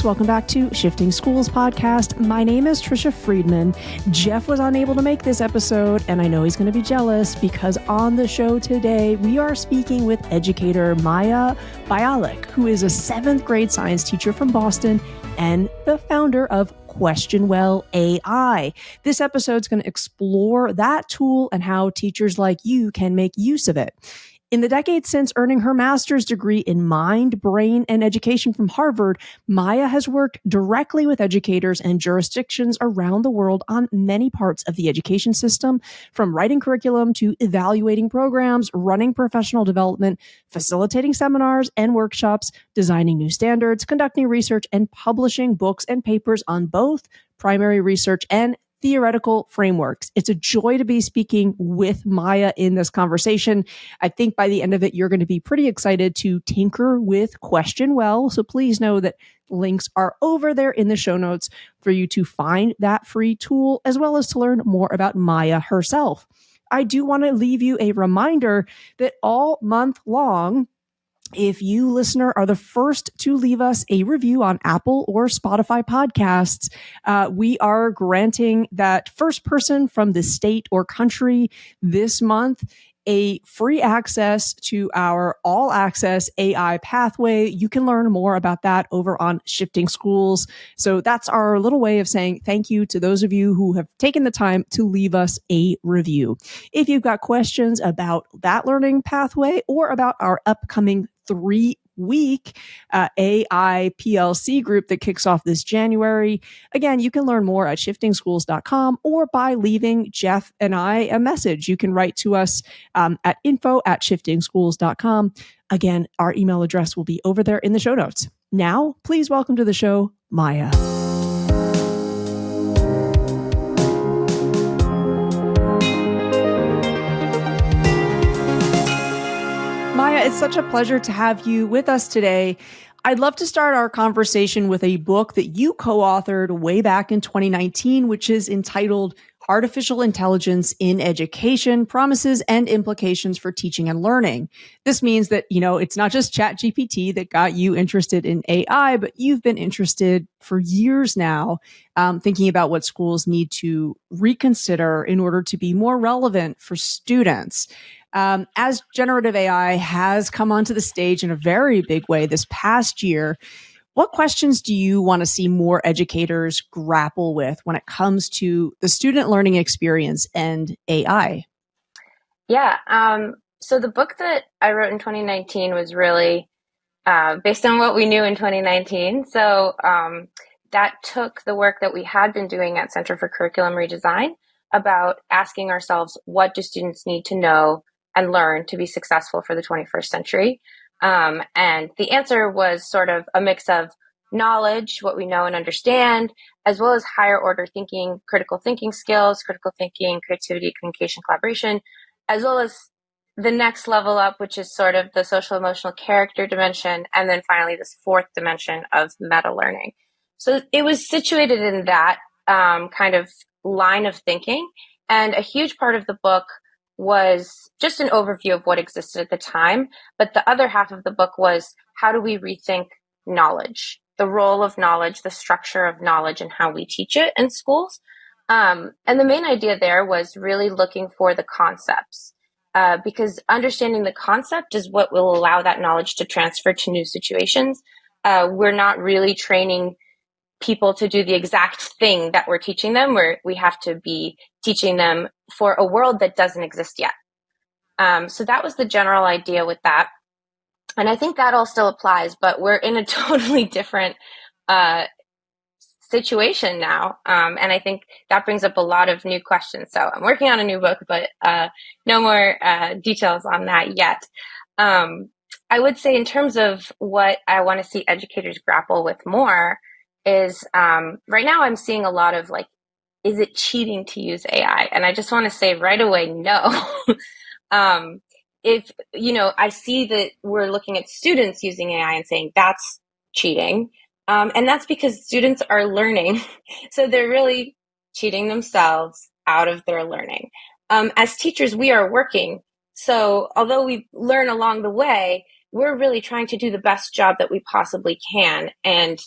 folks. Welcome back to Shifting Schools podcast. My name is Trisha Friedman. Jeff was unable to make this episode, and I know he's going to be jealous because on the show today, we are speaking with educator Maya Bialik, who is a 7th grade science teacher from Boston and the founder of QuestionWell AI. This episode is going to explore that tool and how teachers like you can make use of it. In the decades since earning her master's degree in mind, brain, and education from Harvard, Maya has worked directly with educators and jurisdictions around the world on many parts of the education system, from writing curriculum to evaluating programs, running professional development, facilitating seminars and workshops, designing new standards, conducting research, and publishing books and papers on both primary research and theoretical frameworks. It's a joy to be speaking with Maya in this conversation. I think by the end of it, you're going to be pretty excited to tinker with QuestionWell. So please know that links are over there in the show notes for you to find that free tool, as well as to learn more about Maya herself. I do want to leave you a reminder that all month long, if you, listener, are the first to leave us a review on Apple or Spotify podcasts, we are granting that first person from the state or country this month a free access to our all access AI pathway. You can learn more about that over on Shifting Schools. So that's our little way of saying thank you to those of you who have taken the time to leave us a review. If you've got questions about that learning pathway or about our upcoming 3-week AI PLC group that kicks off this January. Again, you can learn more at shiftingschools.com or by leaving Jeff and I a message. You can write to us at info@shiftingschools.com. Again, our email address will be over there in the show notes. Now, please welcome to the show, Maya. Maya, it's such a pleasure to have you with us today. I'd love to start our conversation with a book that you co-authored way back in 2019, which is entitled Artificial Intelligence in Education, Promises and Implications for Teaching and Learning. This means that, it's not just ChatGPT that got you interested in AI, but you've been interested for years now, thinking about what schools need to reconsider in order to be more relevant for students. As generative AI has come onto the stage in a very big way this past year, what questions do you want to see more educators grapple with when it comes to the student learning experience and AI? Yeah. So the book that I wrote in 2019 was really based on what we knew in 2019. So that took the work that we had been doing at Center for Curriculum Redesign about asking ourselves, what do students need to know and learn to be successful for the 21st century? And the answer was sort of a mix of knowledge, what we know and understand, as well as higher order thinking, critical thinking skills, critical thinking, creativity, communication, collaboration, as well as the next level up, which is sort of the social emotional character dimension. And then finally, this 4th dimension of meta learning. So it was situated in that kind of line of thinking. And a huge part of the book was just an overview of what existed at the time. But the other half of the book was, how do we rethink knowledge, the role of knowledge, the structure of knowledge, and how we teach it in schools? And the main idea there was really looking for the concepts, because understanding the concept is what will allow that knowledge to transfer to new situations. We're not really training people to do the exact thing that we're teaching them, where we have to be teaching them for a world that doesn't exist yet. So that was the general idea with that. And I think that all still applies, but we're in a totally different situation now. And I think that brings up a lot of new questions. So I'm working on a new book, but no more details on that yet. I would say in terms of what I want to see educators grapple with more is right now I'm seeing a lot of is it cheating to use AI? And I just want to say right away, no. If, I see that we're looking at students using AI and saying that's cheating. And that's because students are learning. So they're really cheating themselves out of their learning. As teachers, we are working. So although we learn along the way, we're really trying to do the best job that we possibly can. And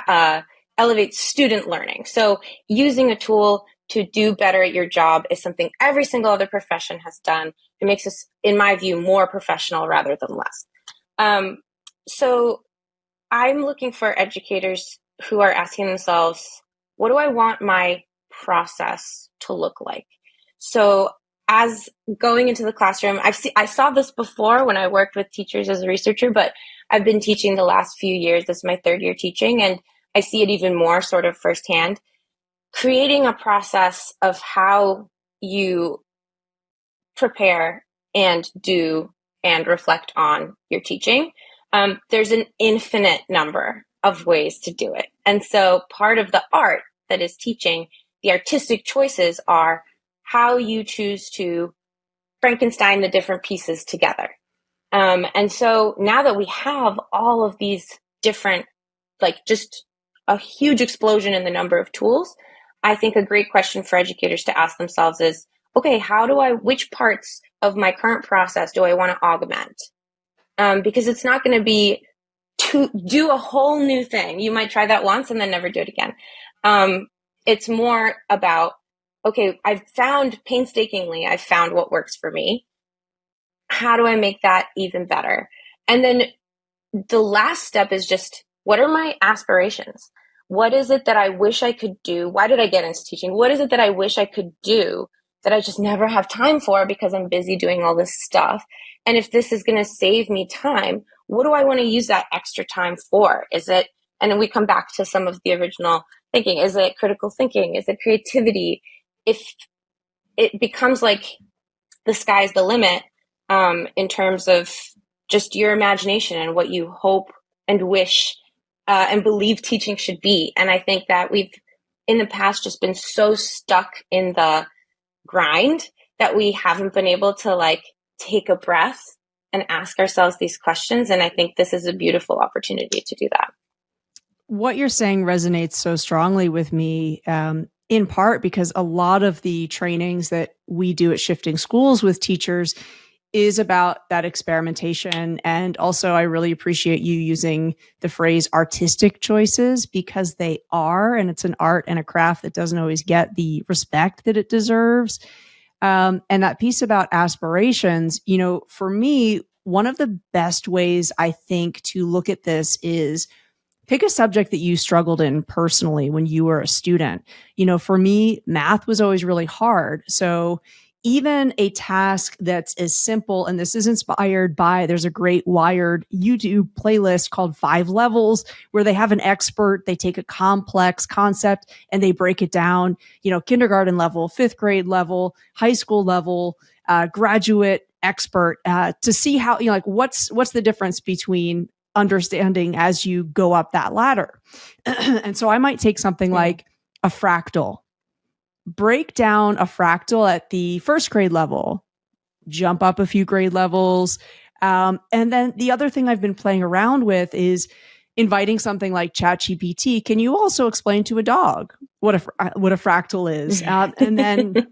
uh, elevates student learning. So using a tool to do better at your job is something every single other profession has done. It makes us, in my view, more professional rather than less. So I'm looking for educators who are asking themselves, what do I want my process to look like? So as going into the classroom, I saw this before when I worked with teachers as a researcher, but I've been teaching the last few years. This is my third year teaching, and I see it even more sort of firsthand. Creating a process of how you prepare and do and reflect on your teaching. There's an infinite number of ways to do it. And so part of the art that is teaching, the artistic choices are how you choose to Frankenstein the different pieces together. And so now that we have all of these different, like just a huge explosion in the number of tools, I think a great question for educators to ask themselves is, okay, which parts of my current process do I want to augment? Because it's not going to be to do a whole new thing. You might try that once and then never do it again. It's more about, okay, I've found what works for me. How do I make that even better? And then the last step is just, what are my aspirations? What is it that I wish I could do? Why did I get into teaching? What is it that I wish I could do that I just never have time for because I'm busy doing all this stuff? And if this is going to save me time, what do I want to use that extra time for? And then we come back to some of the original thinking. Is it critical thinking? Is it creativity? If it becomes like the sky's the limit, in terms of just your imagination and what you hope and wish and believe teaching should be. And I think that we've in the past just been so stuck in the grind that we haven't been able to like take a breath and ask ourselves these questions. And I think this is a beautiful opportunity to do that. What you're saying resonates so strongly with me, in part because a lot of the trainings that we do at Shifting Schools with teachers is about that experimentation. And also, I really appreciate you using the phrase artistic choices, because they are, and it's an art and a craft that doesn't always get the respect that it deserves. And that piece about aspirations, for me, one of the best ways I think to look at this is pick a subject that you struggled in personally when you were a student. For me, math was always really hard. So even a task that's as simple, and this is inspired by, there's a great Wired YouTube playlist called 5 Levels, where they have an expert, they take a complex concept and they break it down, kindergarten level, 5th grade level, high school level, graduate expert, to see how, what's the difference between understanding as you go up that ladder. And so I might take something like a fractal, break down a fractal at the 1st grade level, jump up a few grade levels. And then the other thing I've been playing around with is inviting something like ChatGPT. Can you also explain to a dog what a fractal is? And then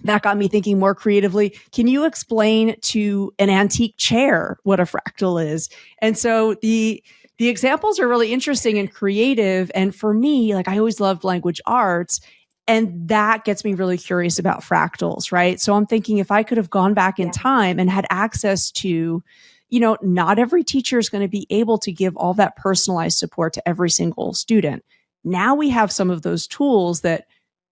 that got me thinking more creatively. Can you explain to an antique chair what a fractal is? And so the examples are really interesting and creative. And for me, like, I always loved language arts, and that gets me really curious about fractals, right? So I'm thinking, if I could have gone back in time and had access to, not every teacher is going to be able to give all that personalized support to every single student. Now we have some of those tools that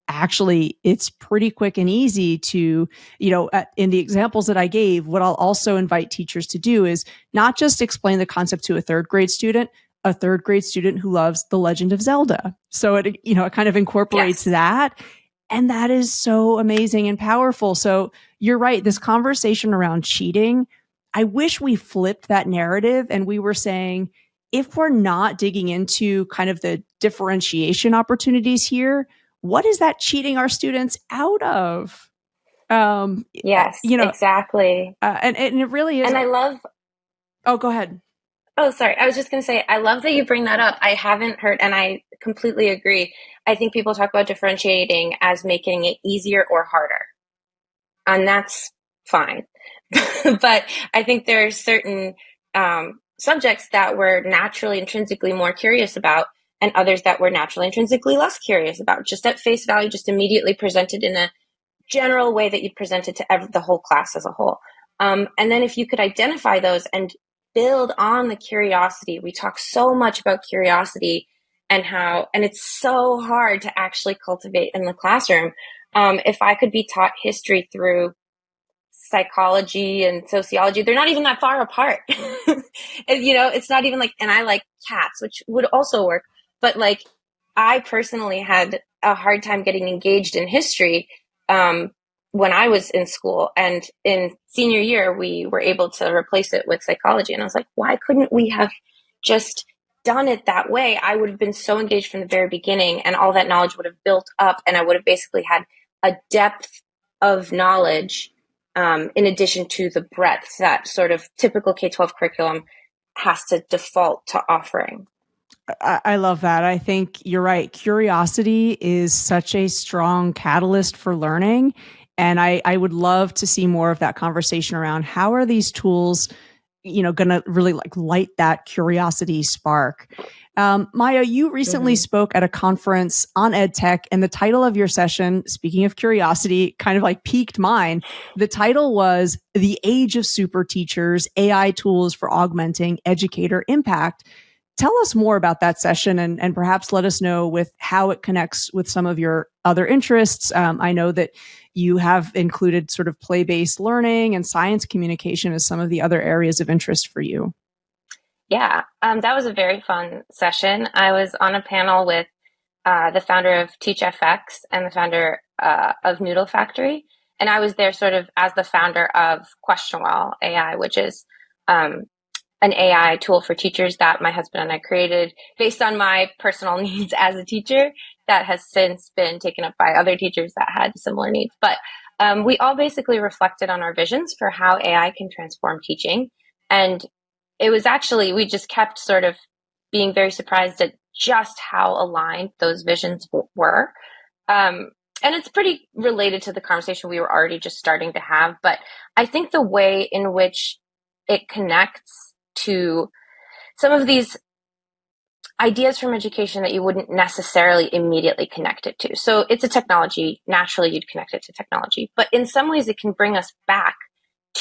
actually it's pretty quick and easy to, in the examples that I gave, what I'll also invite teachers to do is not just explain the concept to a 3rd grade student who loves The Legend of Zelda. So it kind of incorporates that. And that is so amazing and powerful. So you're right. This conversation around cheating, I wish we flipped that narrative and we were saying, if we're not digging into kind of the differentiation opportunities here, what is that cheating our students out of? Yes, exactly. And it really is. And I love. Oh, go ahead. Oh, sorry. I was just going to say, I love that you bring that up. I haven't heard, and I completely agree. I think people talk about differentiating as making it easier or harder, and that's fine. But I think there's certain subjects that we're naturally, intrinsically more curious about, and others that we're naturally intrinsically less curious about, just at face value, just immediately presented in a general way that you'd present it to the whole class as a whole. And then if you could identify those and build on the curiosity, we talk so much about curiosity and it's so hard to actually cultivate in the classroom. If I could be taught history through psychology and sociology, they're not even that far apart. And, it's not even like, and I like cats, which would also work. But like, I personally had a hard time getting engaged in history when I was in school. And in senior year, we were able to replace it with psychology. And I was like, why couldn't we have just done it that way? I would have been so engaged from the very beginning, and all that knowledge would have built up, and I would have basically had a depth of knowledge in addition to the breadth that sort of typical K-12 curriculum has to default to offering. I love that. I think you're right. Curiosity is such a strong catalyst for learning. And I would love to see more of that conversation around how are these tools, going to really like light that curiosity spark. Maya, you recently spoke at a conference on EdTech, and the title of your session, speaking of curiosity, kind of like piqued mine. The title was The Age of Super Teachers, AI Tools for Augmenting Educator Impact. Tell us more about that session and perhaps let us know with how it connects with some of your other interests. I know that you have included sort of play-based learning and science communication as some of the other areas of interest for you. Yeah, that was a very fun session. I was on a panel with the founder of TeachFX and the founder of Noodle Factory. And I was there sort of as the founder of QuestionWell AI, which is an AI tool for teachers that my husband and I created based on my personal needs as a teacher that has since been taken up by other teachers that had similar needs. But we all basically reflected on our visions for how AI can transform teaching. And it was actually, we just kept sort of being very surprised at just how aligned those visions were. And it's pretty related to the conversation we were already just starting to have. But I think the way in which it connects to some of these ideas from education that you wouldn't necessarily immediately connect it to. So it's a technology. Naturally, you'd connect it to technology. But in some ways, it can bring us back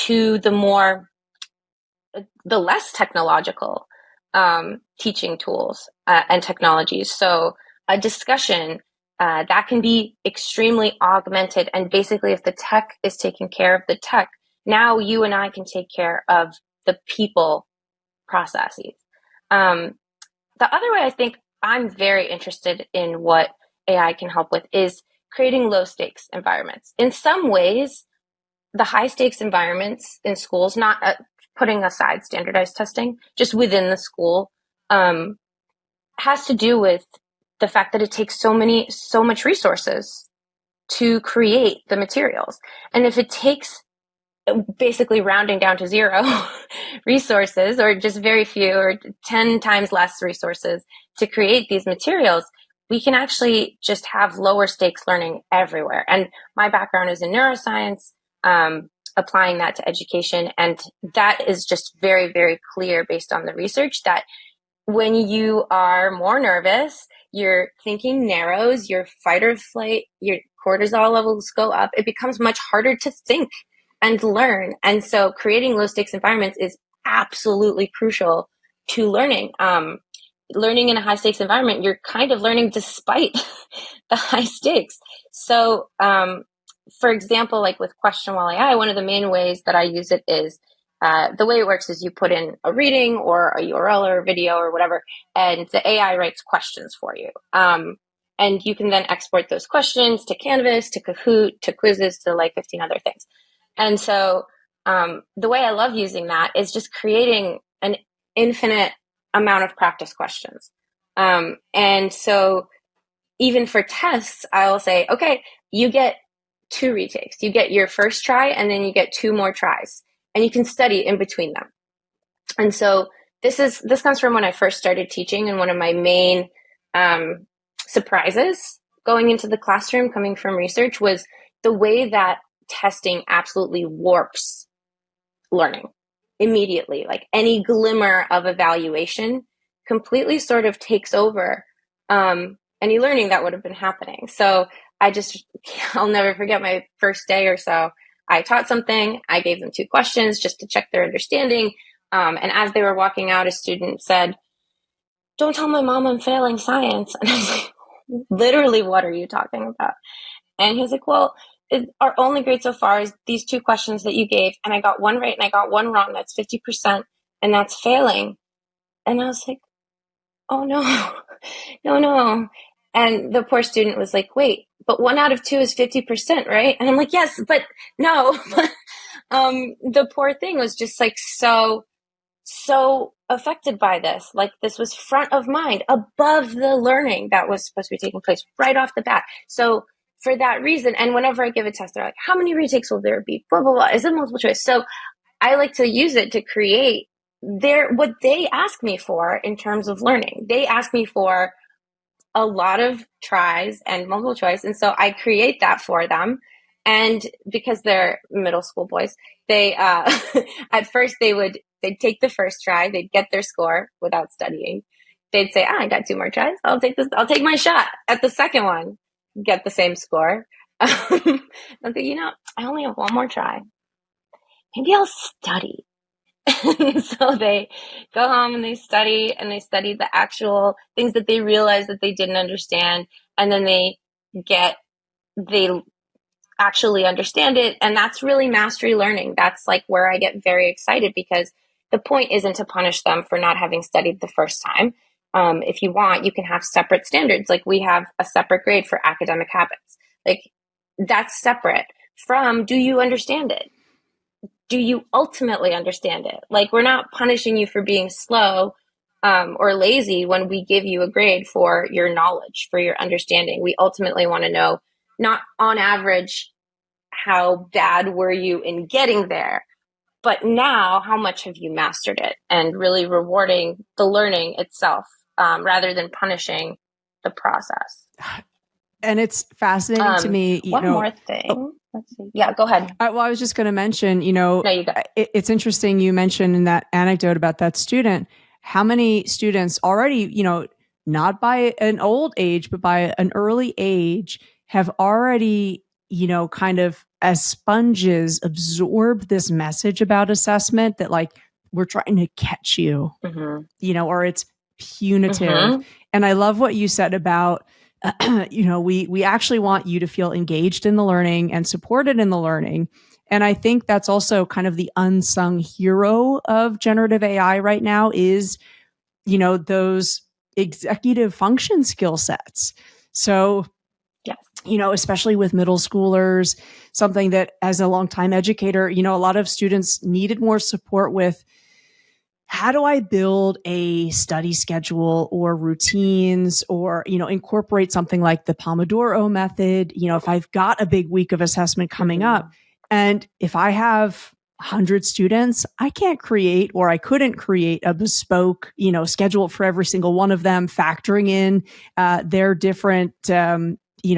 to the less technological teaching tools and technologies. So a discussion that can be extremely augmented. And basically, if the tech is taking care of the tech, now you and I can take care of the people processes. The other way I think I'm very interested in what AI can help with is creating low stakes environments. In some ways, the high stakes environments in schools, not putting aside standardized testing, just within the school, has to do with the fact that it takes so much resources to create the materials. And if it takes basically rounding down to zero resources, or just very few, or 10 times less resources to create these materials, we can actually just have lower stakes learning everywhere. And my background is in neuroscience, applying that to education. And that is just very, very clear based on the research that when you are more nervous, your thinking narrows, your fight or flight, your cortisol levels go up. It becomes much harder to think and learn. And so creating low stakes environments is absolutely crucial to learning. Learning in a high stakes environment, you're kind of learning despite the high stakes. So, for example, like with QuestionWell AI, one of the main ways that I use it is the way it works is you put in a reading or a URL or a video or whatever, and the AI writes questions for you. And you can then export those questions to Canvas, to Kahoot, to quizzes, to like 15 other things. And so the way I love using that is just creating an infinite amount of practice questions. And so even for tests, I will say, okay, you get 2 retakes. You get your first try, and then you get 2 more tries, and you can study in between them. And so this comes from when I first started teaching, and one of my main surprises going into the classroom, coming from research, was the way that testing absolutely warps learning immediately. Like any glimmer of evaluation completely sort of takes over any learning that would have been happening. So I'll never forget my first day or so. I taught something. I gave them 2 questions just to check their understanding. And as they were walking out, a student said, "Don't tell my mom I'm failing science." And I was like, literally, what are you talking about? And he was like, "Well, our only grade so far is these 2 questions that you gave. And I got 1 right and I got 1 wrong. That's 50%. And that's failing." And I was like, "Oh no, no, no." And the poor student was like, "Wait, but 1 out of 2 is 50%, right?" And I'm like, "Yes, but no." The poor thing was just like so affected by this. Like, this was front of mind above the learning that was supposed to be taking place right off the bat. So for that reason, and whenever I give a test, they're like, "How many retakes will there be? Blah, blah, blah. Is it multiple choice?" So I like to use it to create what they ask me for in terms of learning. They ask me for a lot of tries and multiple choice. And so I create that for them. And because they're middle school boys, they, at first they'd take the first try, they'd get their score without studying. They'd say, "I got 2 more tries. I'll take my shot at the second one," get the same score. I think, I only have 1 more try. Maybe I'll study. So they go home and they study the actual things that they realize that they didn't understand. And then they actually understand it. And that's really mastery learning. That's like where I get very excited, because the point isn't to punish them for not having studied the first time. If you want, you can have separate standards. Like, we have a separate grade for academic habits. Like, that's separate from, do you understand it? Do you ultimately understand it? Like, we're not punishing you for being slow or lazy when we give you a grade for your knowledge, for your understanding. We ultimately want to know, not on average, how bad were you in getting there, but now how much have you mastered it, and really rewarding the learning itself rather than punishing the process. And it's fascinating to me. One more thing. Let's see. Yeah, go ahead. Well, I was just going to mention, No, you go. It's interesting you mentioned in that anecdote about that student, how many students already, not by an old age, but by an early age, have already, kind of as sponges absorbed this message about assessment that, like, we're trying to catch you, or it's punitive. And I love what you said about, we actually want you to feel engaged in the learning and supported in the learning. And I think that's also kind of the unsung hero of generative AI right now is, those executive function skill sets. So, yes. Especially with middle schoolers, something that as a longtime educator, a lot of students needed more support with. How do I build a study schedule or routines, or, incorporate something like the Pomodoro method? If I've got a big week of assessment coming up, and if I have 100 students, I can't create, or I couldn't create a bespoke, schedule for every single one of them, factoring in their different,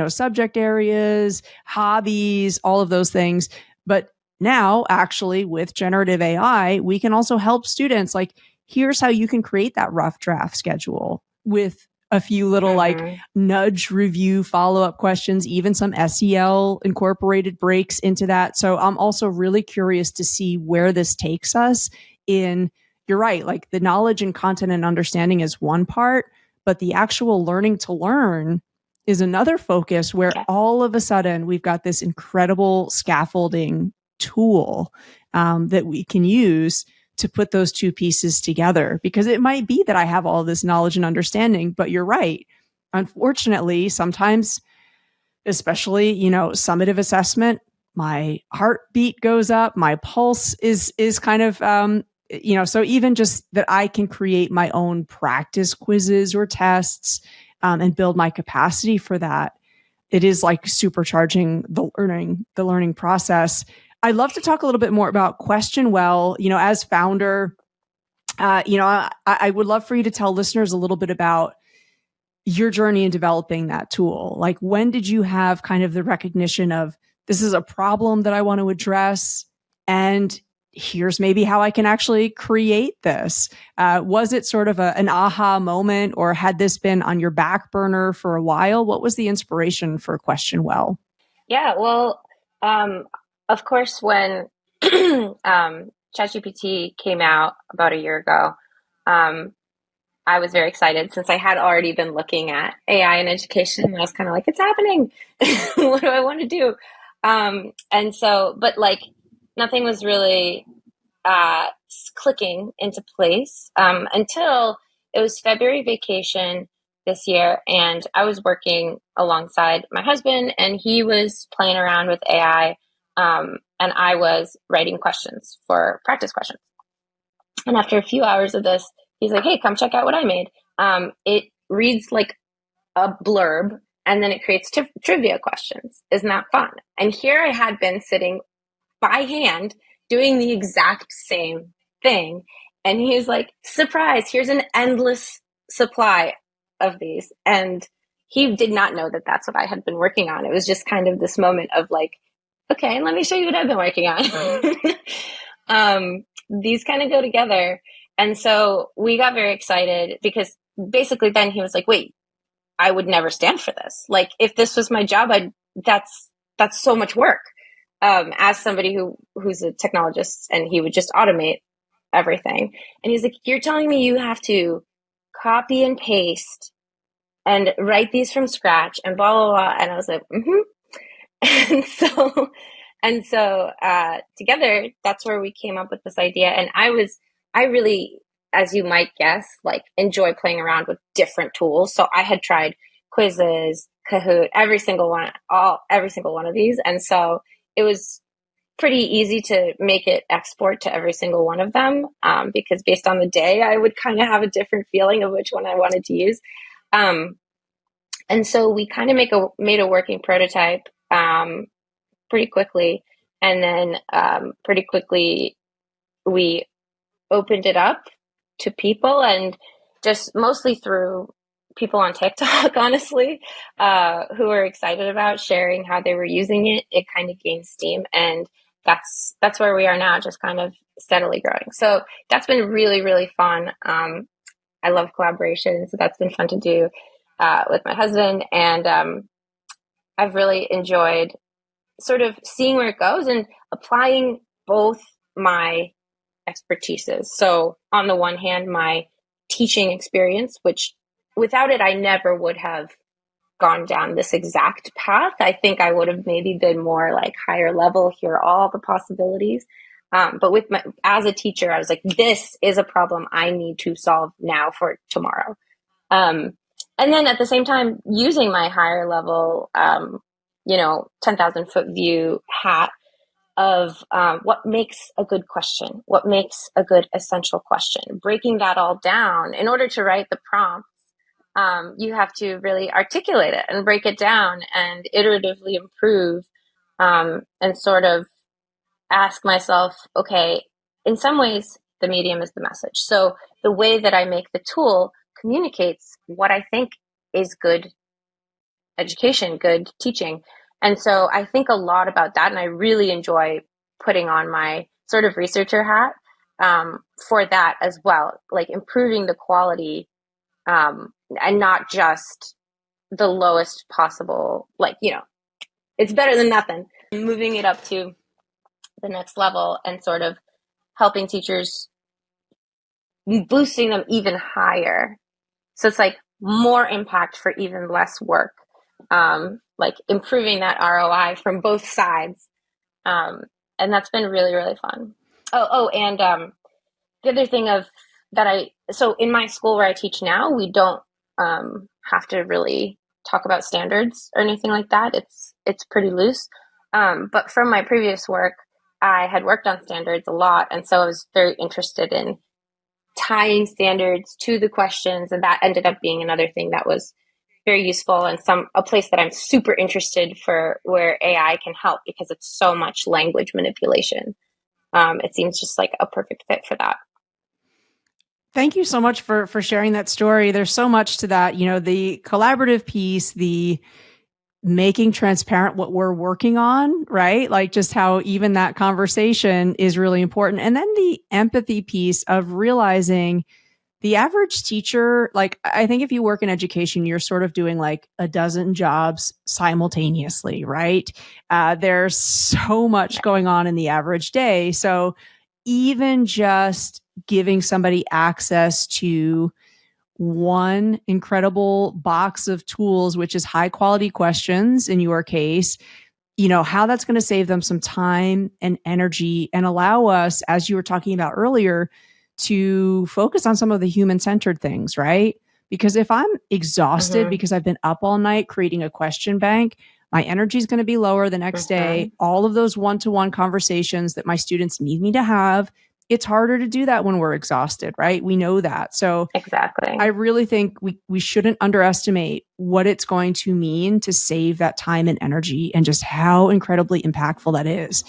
subject areas, hobbies, all of those things. But now, actually, with generative AI, we can also help students. Like, here's how you can create that rough draft schedule with a few little like nudge, review, follow-up questions, even some SEL incorporated breaks into that. So I'm also really curious to see where this takes us in, you're right, like the knowledge and content and understanding is one part, but the actual learning to learn is another focus, where all of a sudden we've got this incredible scaffolding tool that we can use to put those 2 pieces together. Because it might be that I have all this knowledge and understanding, but you're right. Unfortunately, sometimes, especially, summative assessment, my heartbeat goes up, my pulse is kind of, so even just that I can create my own practice quizzes or tests and build my capacity for that. It is like supercharging the learning process. I'd love to talk a little bit more about QuestionWell. As founder, I would love for you to tell listeners a little bit about your journey in developing that tool. Like, when did you have kind of the recognition of, this is a problem that I want to address? And here's maybe how I can actually create this. Was it sort of an aha moment, or had this been on your back burner for a while? What was the inspiration for QuestionWell? Yeah, well, of course, when ChatGPT came out about a year ago, um, I was very excited since I had already been looking at AI in education. And I was kind of like, it's happening. What do I want to do? And so, but like, nothing was really uh, clicking into place until it was February vacation this year, and I was working alongside my husband, and he was playing around with AI, and I was writing questions for practice questions. And after a few hours of this, he's like, "Hey, come check out what I made." It reads like a blurb, and then it creates trivia questions. Isn't that fun? And here I had been sitting by hand doing the exact same thing. And he was like, surprise, here's an endless supply of these. And he did not know that that's what I had been working on. It was just kind of this moment of like, okay, let me show you what I've been working on. These kind of go together. And so we got very excited because basically then he was like, wait, I would never stand for this. Like if this was my job, that's so much work. As somebody who's a technologist, and he would just automate everything. And he's like, you're telling me you have to copy and paste and write these from scratch and blah blah blah. And I was like, mm-hmm. And so together, that's where we came up with this idea. And I really, as you might guess, like enjoy playing around with different tools. So I had tried quizzes, Kahoot, every single one of these. And so it was pretty easy to make it export to every single one of them, because based on the day, I would kind of have a different feeling of which one I wanted to use. Um, and so we kind of made a working prototype pretty quickly, and then pretty quickly we opened it up to people, and just mostly through people on TikTok, honestly, who were excited about sharing how they were using it. It kind of gained steam, and that's where we are now, just kind of steadily growing. So that's been really, really fun. I love collaboration, so that's been fun to do with my husband, and I've really enjoyed sort of seeing where it goes and applying both my expertises. So on the one hand, my teaching experience, which without it, I never would have gone down this exact path. I think I would have maybe been more like higher level, hear all the possibilities. But as a teacher, I was like, this is a problem I need to solve now for tomorrow. And then at the same time, using my higher level, 10,000 foot view hat of what makes a good question, what makes a good essential question, breaking that all down. In order to write the prompts, you have to really articulate it and break it down and iteratively improve, and sort of ask myself, okay, in some ways, the medium is the message. So the way that I make the tool communicates what I think is good education, good teaching. And so I think a lot about that. And I really enjoy putting on my sort of researcher hat for that as well, like improving the quality, and not just the lowest possible, like, it's better than nothing. Moving it up to the next level and sort of helping teachers, boosting them even higher. So it's like more impact for even less work, like improving that ROI from both sides. And that's been really, really fun. And the other thing so in my school where I teach now, we don't have to really talk about standards or anything like that. It's pretty loose. But from my previous work, I had worked on standards a lot, and so I was very interested in tying standards to the questions, and that ended up being another thing that was very useful, and a place that I'm super interested for where AI can help, because it's so much language manipulation. It seems just like a perfect fit for that. Thank you so much for sharing that story. There's so much to that, the collaborative piece, the making transparent what we're working on, right? Like just how even that conversation is really important. And then the empathy piece of realizing the average teacher, like I think if you work in education, you're sort of doing like a dozen jobs simultaneously, right? There's so much going on in the average day. So even just giving somebody access to one incredible box of tools, which is high quality questions in your case, how that's going to save them some time and energy and allow us, as you were talking about earlier, to focus on some of the human centered things, right? Because if I'm exhausted Mm-hmm. because I've been up all night creating a question bank, my energy is going to be lower the next Mm-hmm. day. All of those one to one conversations that my students need me to have, it's harder to do that when we're exhausted, right? We know that. So I Exactly. really think we shouldn't underestimate what it's going to mean to save that time and energy and just how incredibly impactful that is.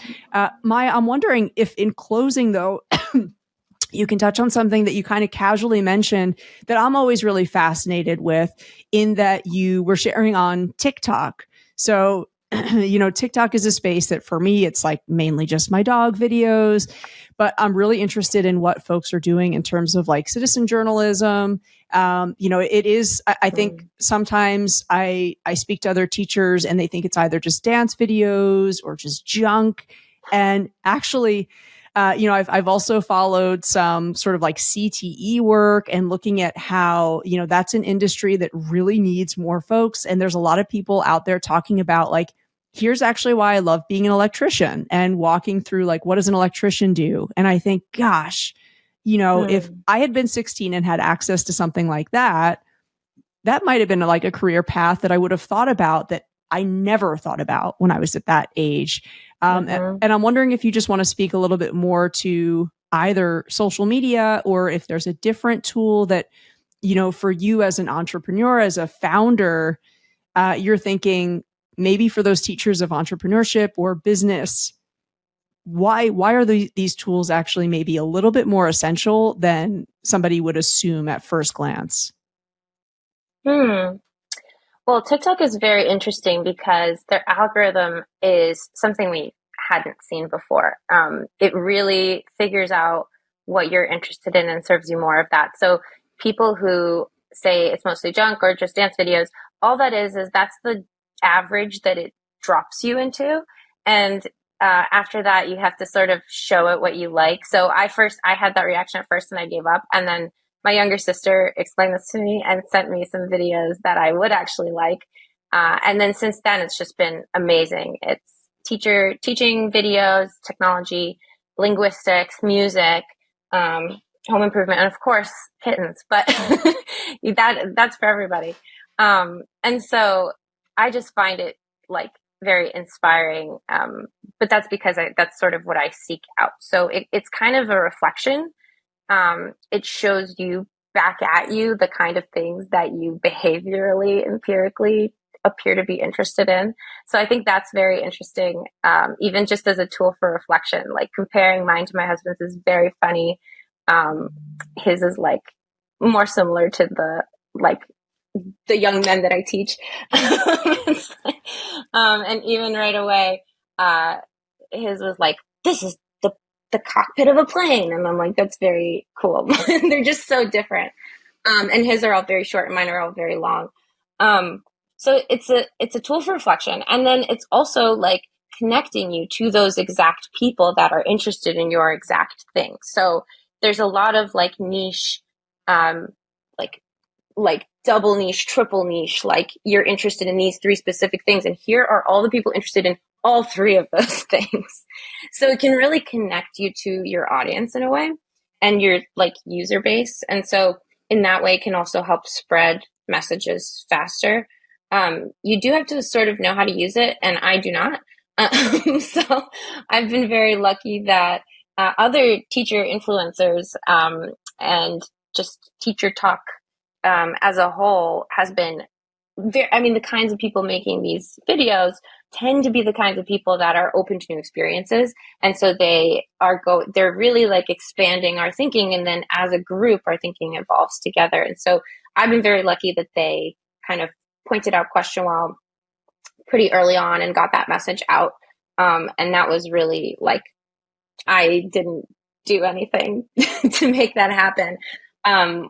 Maya, I'm wondering if in closing, though, you can touch on something that you kind of casually mentioned that I'm always really fascinated with, in that you were sharing on TikTok. So, TikTok is a space that for me, it's like mainly just my dog videos, but I'm really interested in what folks are doing in terms of like citizen journalism. It is, I think sometimes I speak to other teachers and they think it's either just dance videos or just junk. And actually, I've also followed some sort of like CTE work and looking at how, that's an industry that really needs more folks. And there's a lot of people out there talking about like, here's actually why I love being an electrician and walking through like, what does an electrician do? And I think, gosh, if Mm-hmm. I had been 16 and had access to something like that, that might have been like a career path that I would have thought about that I never thought about when I was at that age. Mm-hmm. And I'm wondering if you just want to speak a little bit more to either social media or if there's a different tool that, for you as an entrepreneur, as a founder, you're thinking maybe for those teachers of entrepreneurship or business, why are these tools actually maybe a little bit more essential than somebody would assume at first glance? Hmm. Well, TikTok is very interesting because their algorithm is something we hadn't seen before. It really figures out what you're interested in and serves you more of that. So people who say it's mostly junk or just dance videos, all that is that's the average that it drops you into. And after that, you have to sort of show it what you like. So I had that reaction at first and I gave up. And then my younger sister explained this to me and sent me some videos that I would actually like. And then since then, it's just been amazing. It's teaching videos, technology, linguistics, music, home improvement, and of course kittens. But that's for everybody. And so I just find it like very inspiring. But that's because that's sort of what I seek out. So it's kind of a reflection. It shows you back at you the kind of things that you behaviorally, empirically appear to be interested in. So I think that's very interesting, even just as a tool for reflection. Like comparing mine to my husband's is very funny. Um, his is like more similar to like the young men that I teach. And even right away, his was like, this is the cockpit of a plane. And I'm like, that's very cool. They're just so different. And his are all very short and mine are all very long. Um, so it's a tool for reflection. And then it's also like connecting you to those exact people that are interested in your exact thing. So there's a lot of like niche, um, like double niche, triple niche, like you're interested in these three specific things. And here are all the people interested in all three of those things. So it can really connect you to your audience in a way and your like user base. And so in that way, it can also help spread messages faster. You do have to sort of know how to use it, and I do not. So I've been very lucky that other teacher influencers and just teacher talk as a whole has been I mean, the kinds of people making these videos tend to be the kinds of people that are open to new experiences. And so they're really like expanding our thinking. And then as a group, our thinking evolves together. And so I've been very lucky that they kind of pointed out QuestionWell pretty early on and got that message out. And that was really like, I didn't do anything to make that happen,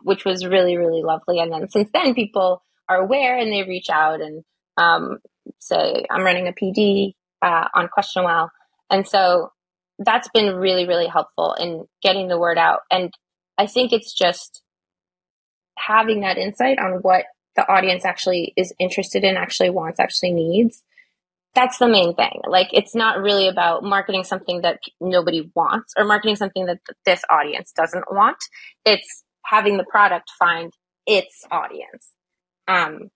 which was really, really lovely. And then since then, people are aware and they reach out and say, I'm running a PD on QuestionWell. And so that's been really, really helpful in getting the word out. And I think it's just having that insight on what the audience actually is interested in, actually wants, actually needs. That's the main thing. Like, it's not really about marketing something that nobody wants or marketing something that this audience doesn't want. It's having the product find its audience. And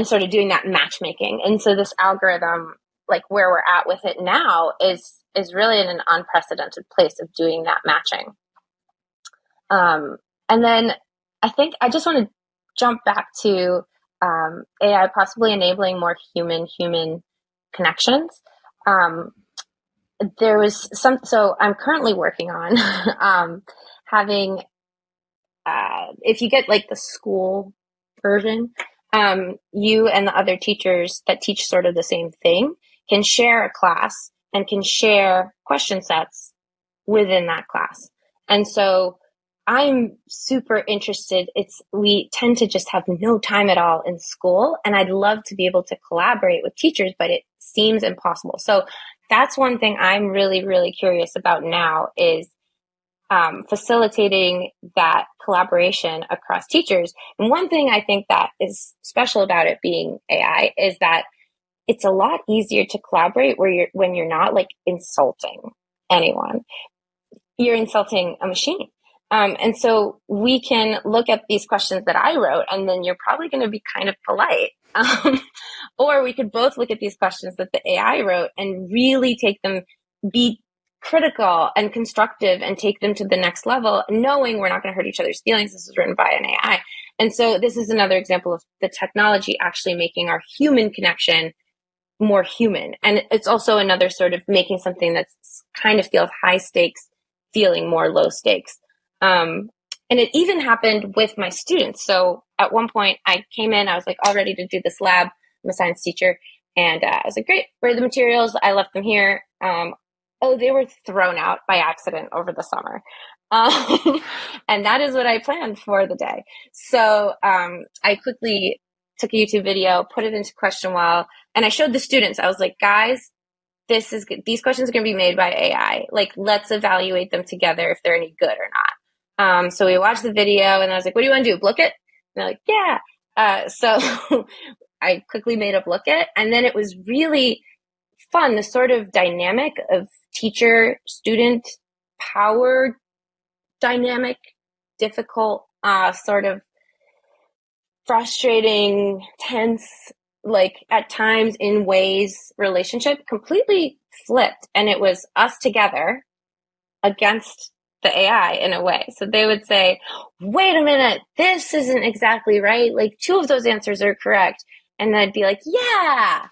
sort of doing that matchmaking. And so this algorithm, like where we're at with it now, is really in an unprecedented place of doing that matching. And then I think I just want to jump back to AI possibly enabling more human connections. There was so I'm currently working on having, if you get like the school version, you and the other teachers that teach sort of the same thing can share a class and can share question sets within that class. And so I'm super interested. We tend to just have no time at all in school, and I'd love to be able to collaborate with teachers, but it seems impossible. So that's one thing I'm really, really curious about now is facilitating that collaboration across teachers. And one thing I think that is special about it being AI is that it's a lot easier to collaborate when you're not like insulting anyone. You're insulting a machine. And so we can look at these questions that I wrote, and then you're probably going to be kind of polite. Or we could both look at these questions that the AI wrote and really take them, be critical and constructive, and take them to the next level, knowing we're not going to hurt each other's feelings. This was written by an AI. And so this is another example of the technology actually making our human connection more human. And it's also another sort of making something that's kind of feels high stakes feeling more low stakes. And it even happened with my students. So at one point I came in, I was like all ready to do this lab. I'm a science teacher. And I was like, great, where are the materials? I left them here. They were thrown out by accident over the summer. And that is what I planned for the day. So I quickly took a YouTube video, put it into QuestionWell, and I showed the students. I was like, guys, these questions are going to be made by AI. Like, let's evaluate them together if they're any good or not. So we watched the video, and I was like, what do you want to do? Book it? And they're like, yeah. So I quickly made up Look It. And then it was really fun, the sort of dynamic of teacher-student power dynamic, difficult, sort of frustrating, tense, like at times in ways relationship completely flipped. And it was us together against the AI in a way. So they would say, wait a minute, this isn't exactly right. Like 2 of those answers are correct. And I'd be like, yeah,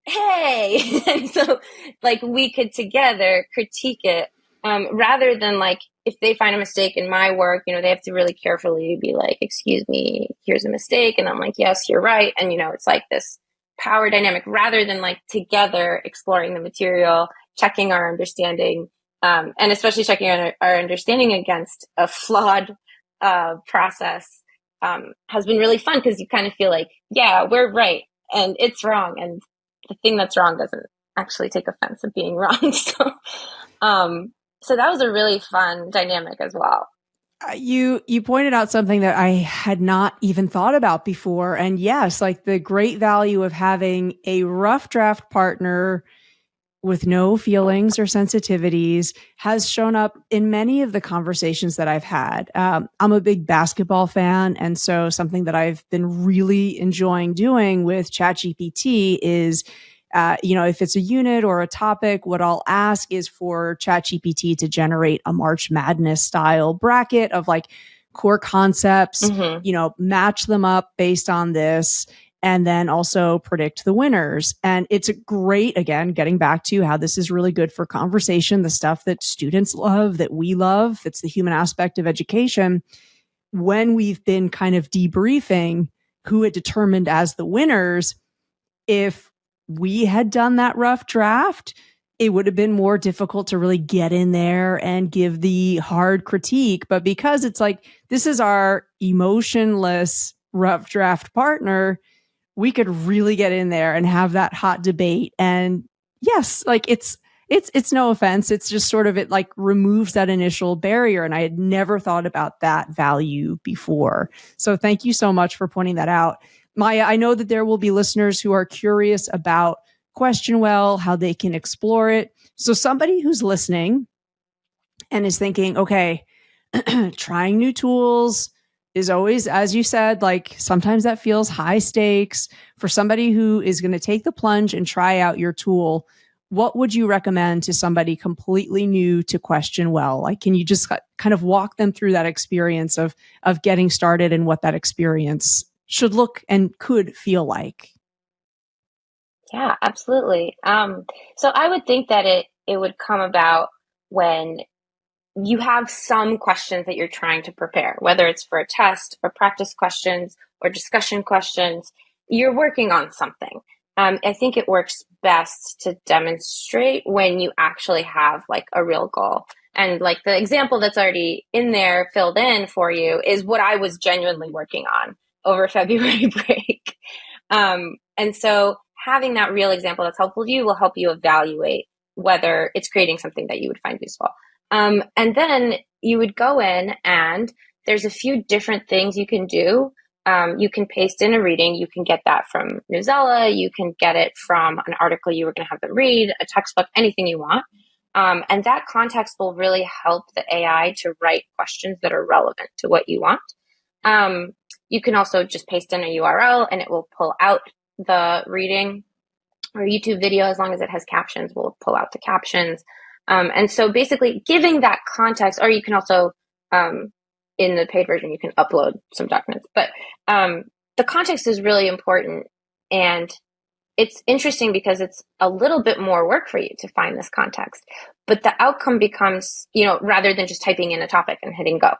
hey. And so like we could together critique it, rather than like, if they find a mistake in my work, they have to really carefully be like, excuse me, here's a mistake. And I'm like, yes, you're right. And, it's like this power dynamic rather than like together exploring the material, checking our understanding, and especially checking our understanding against a flawed process, has been really fun because you kind of feel like, yeah, we're right and it's wrong. And the thing that's wrong doesn't actually take offense of being wrong. So that was a really fun dynamic as well. You pointed out something that I had not even thought about before. And yes, like the great value of having a rough draft partner with no feelings or sensitivities has shown up in many of the conversations that I've had. I'm a big basketball fan. And so something that I've been really enjoying doing with ChatGPT is, if it's a unit or a topic, what I'll ask is for ChatGPT to generate a March Madness style bracket of like core concepts, match them up based on this, and then also predict the winners. And it's a great, again, getting back to how this is really good for conversation, the stuff that students love, that we love. It's the human aspect of education. When we've been kind of debriefing who it determined as the winners, if we had done that rough draft, it would have been more difficult to really get in there and give the hard critique. But because it's like, this is our emotionless rough draft partner, we could really get in there and have that hot debate. And yes, like it's no offense. It's just sort of, it like removes that initial barrier. And I had never thought about that value before. So thank you so much for pointing that out. Maya, I know that there will be listeners who are curious about QuestionWell, how they can explore it. So somebody who's listening and is thinking, okay, trying new tools is always, as you said, like sometimes that feels high stakes. For somebody who is going to take the plunge and try out your tool, what would you recommend to somebody completely new to QuestionWell? Like, can you just kind of walk them through that experience of getting started and what that experience should look and could feel like? Yeah, absolutely. So I would think that it would come about when you have some questions that you're trying to prepare, whether it's for a test or practice questions or discussion questions. You're working on something. I think it works best to demonstrate when you actually have like a real goal. And like the example that's already in there filled in for you is what I was genuinely working on over February break. And so having that real example that's helpful to you will help you evaluate whether it's creating something that you would find useful. And then you would go in and there's a few different things you can do. You can paste in a reading. You can get that from Newsella. You can get it from an article you were going to have them read, a textbook, anything you want. And that context will really help the AI to write questions that are relevant to what you want. You can also just paste in a URL and it will pull out the reading, or YouTube video, as long as it has captions, will pull out the captions. And so basically giving that context, or you can also, in the paid version, you can upload some documents, but the context is really important. And it's interesting because it's a little bit more work for you to find this context, but the outcome becomes, rather than just typing in a topic and hitting go,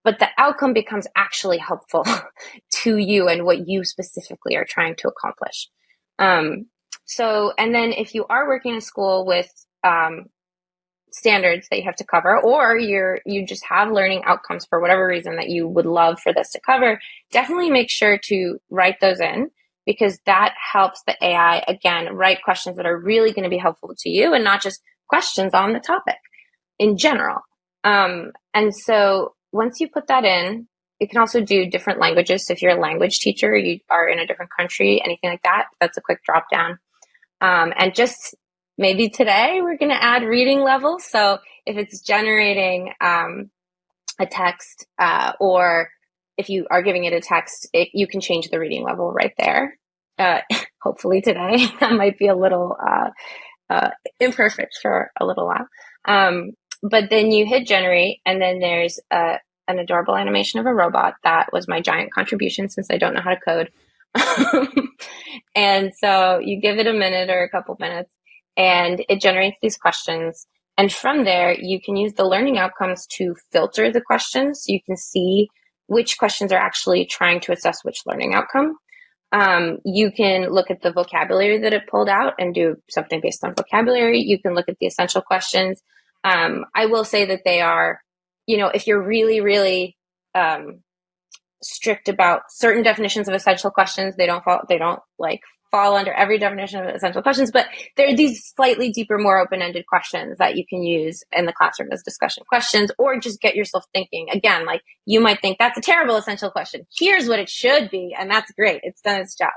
but the outcome becomes actually helpful to you and what you specifically are trying to accomplish. And then if you are working in a school with standards that you have to cover, or you just have learning outcomes for whatever reason that you would love for this to cover, definitely make sure to write those in, because that helps the AI, again, write questions that are really going to be helpful to you and not just questions on the topic in general. And so once you put that in, you can also do different languages. So if you're a language teacher, you are in a different country, anything like that, that's a quick drop down. And just maybe today we're going to add reading levels. So if it's generating a text, or if you are giving it a text, you can change the reading level right there. Hopefully today. That might be a little imperfect for a little while. But then you hit generate, and then there's an adorable animation of a robot. That was my giant contribution since I don't know how to code. And so you give it a minute or a couple minutes, and it generates these questions. And from there, you can use the learning outcomes to filter the questions. So you can see which questions are actually trying to assess which learning outcome. You can look at the vocabulary that it pulled out and do something based on vocabulary. You can look at the essential questions. I will say that they are, if you're really, really strict about certain definitions of essential questions, they don't fall under every definition of essential questions, but there are these slightly deeper, more open-ended questions that you can use in the classroom as discussion questions, or just get yourself thinking. Again, like you might think that's a terrible essential question. Here's what it should be. And that's great. It's done its job.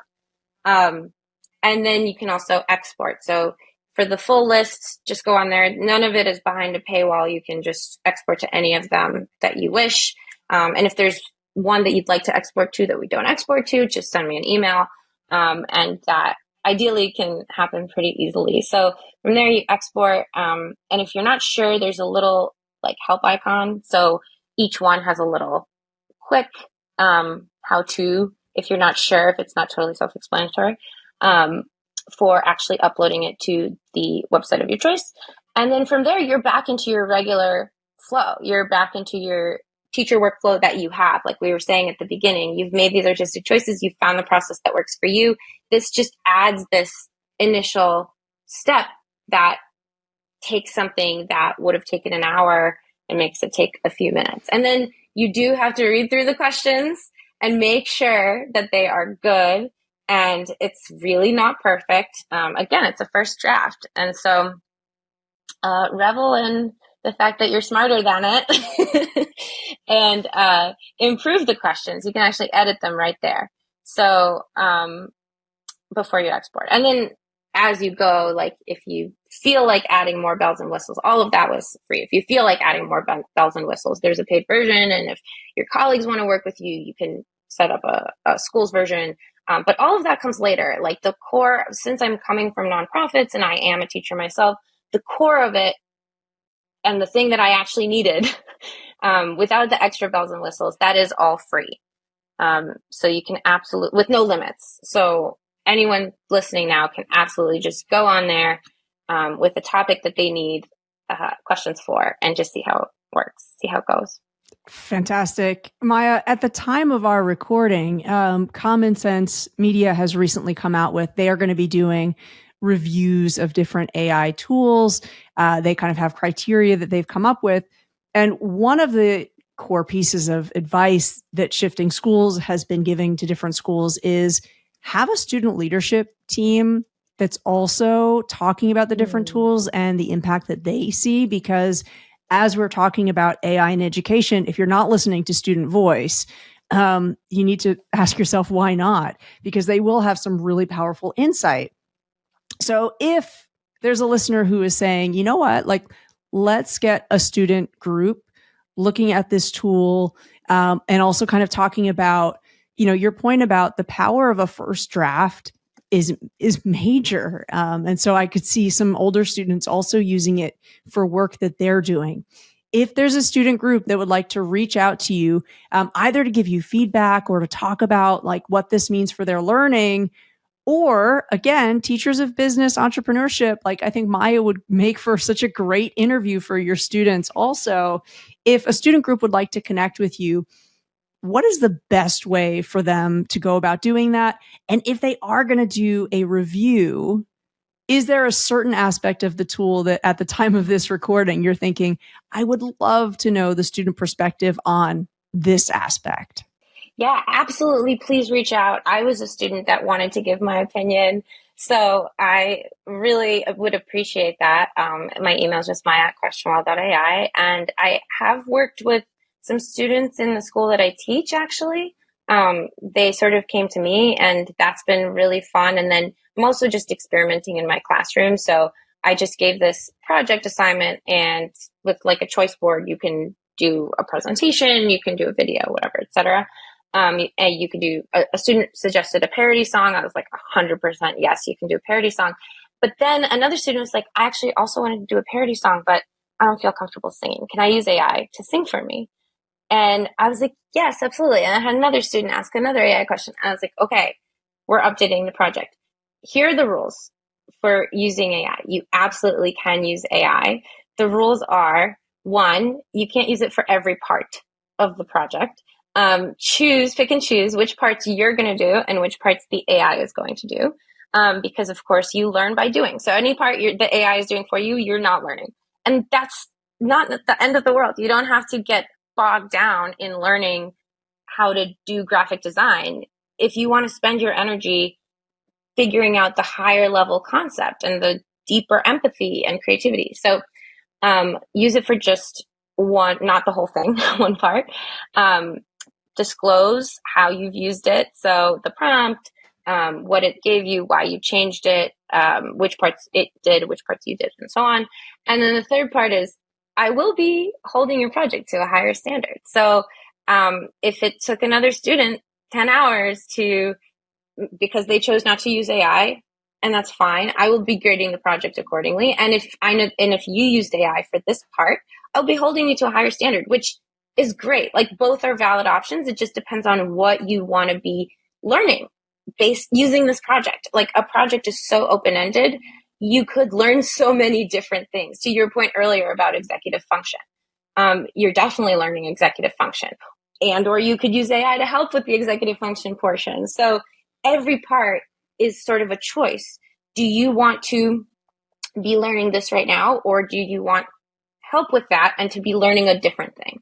And then you can also export. So for the full list, just go on there. None of it is behind a paywall. You can just export to any of them that you wish. And if there's one that you'd like to export to that we don't export to, just send me an email. And that ideally can happen pretty easily. So from there you export. And if you're not sure, there's a little like help icon. So each one has a little quick how to, if you're not sure, if it's not totally self-explanatory, for actually uploading it to the website of your choice. And then from there, you're back into your regular flow. You're back into your teacher workflow that you have. Like we were saying at the beginning, you've made these artistic choices, you've found the process that works for you. This just adds this initial step that takes something that would have taken an hour and makes it take a few minutes. And then you do have to read through the questions and make sure that they are good. And it's really not perfect. Again, it's a first draft. And so revel in the fact that you're smarter than it and improve the questions. You can actually edit them right there. So before you export. And then as you go, like if you feel like adding more bells and whistles, all of that was free. If you feel like adding more bells and whistles, there's a paid version. And if your colleagues want to work with you, you can set up a school's version. But all of that comes later. Like the core, since I'm coming from nonprofits and I am a teacher myself, the core of it and the thing that I actually needed without the extra bells and whistles, that is all free. So you can absolutely, with no limits. So anyone listening now can absolutely just go on there with the topic that they need questions for and just see how it works, see how it goes. Fantastic. Maya, at the time of our recording, Common Sense Media has recently come out with, they are going to be doing reviews of different AI tools. They kind of have criteria that they've come up with. And one of the core pieces of advice that Shifting Schools has been giving to different schools is have a student leadership team that's also talking about the different tools and the impact that they see. Because as we're talking about AI in education, if you're not listening to student voice, you need to ask yourself, why not? Because they will have some really powerful insight. So if there's a listener who is saying, you know what, like, let's get a student group looking at this tool and also kind of talking about, you know, your point about the power of a first draft is major. And so I could see some older students also using it for work that they're doing. If there's a student group that would like to reach out to you, either to give you feedback or to talk about like what this means for their learning, or again, teachers of business, entrepreneurship, like I think Maya would make for such a great interview for your students. Also, if a student group would like to connect with you, what is the best way for them to go about doing that? And if they are going to do a review, is there a certain aspect of the tool that at the time of this recording, you're thinking, I would love to know the student perspective on this aspect? Yeah, absolutely. Please reach out. I was a student that wanted to give my opinion. So I really would appreciate that. My email is just maya@QuestionWell.ai. And I have worked with some students in the school that I teach, actually. They sort of came to me, and that's been really fun. And then I'm also just experimenting in my classroom. So I just gave this project assignment, and with like a choice board, you can do a presentation, you can do a video, whatever, etc. And you could do a student suggested a parody song. I was like 100% yes, you can do a parody song. But then another student was like, I actually also wanted to do a parody song, but I don't feel comfortable singing. Can I use AI to sing for me? And I was like, yes, absolutely. And I had another student ask another AI question. And I was like, okay, we're updating the project. Here are the rules for using AI. You absolutely can use AI. The rules are, one, you can't use it for every part of the project. Pick and choose which parts you're going to do and which parts the AI is going to do. Because of course you learn by doing. So any part the AI is doing for you, you're not learning. And that's not the end of the world. You don't have to get bogged down in learning how to do graphic design. If you want to spend your energy figuring out the higher level concept and the deeper empathy and creativity. So use it for just one, not the whole thing, one part. Disclose how you've used it. So the prompt, what it gave you, why you changed it, which parts it did, which parts you did, and so on. And then the third part is, I will be holding your project to a higher standard. So if it took another student 10 hours because they chose not to use AI, and that's fine, I will be grading the project accordingly. And if you used AI for this part, I'll be holding you to a higher standard, which is great. Like both are valid options. It just depends on what you want to be learning based using this project. Like a project is so open-ended. You could learn so many different things. To your point earlier about executive function, you're definitely learning executive function. And or you could use AI to help with the executive function portion. So every part is sort of a choice. Do you want to be learning this right now, or do you want help with that and to be learning a different thing?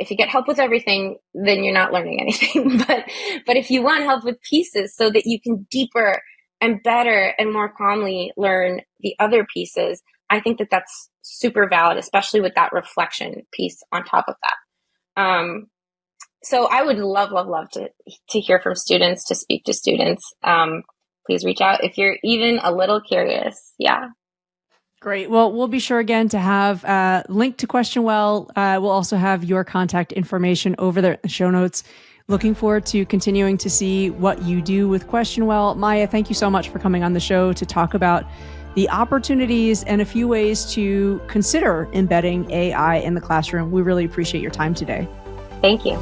If you get help with everything, then you're not learning anything. But if you want help with pieces so that you can deeper and better and more calmly learn the other pieces, I think that that's super valid, especially with that reflection piece on top of that. So I would love to hear from students, to speak to students. Please reach out if you're even a little curious. Yeah. Great. Well, we'll be sure again to have a link to QuestionWell. We'll also have your contact information over the show notes. Looking forward to continuing to see what you do with QuestionWell. Maya, thank you so much for coming on the show to talk about the opportunities and a few ways to consider embedding AI in the classroom. We really appreciate your time today. Thank you.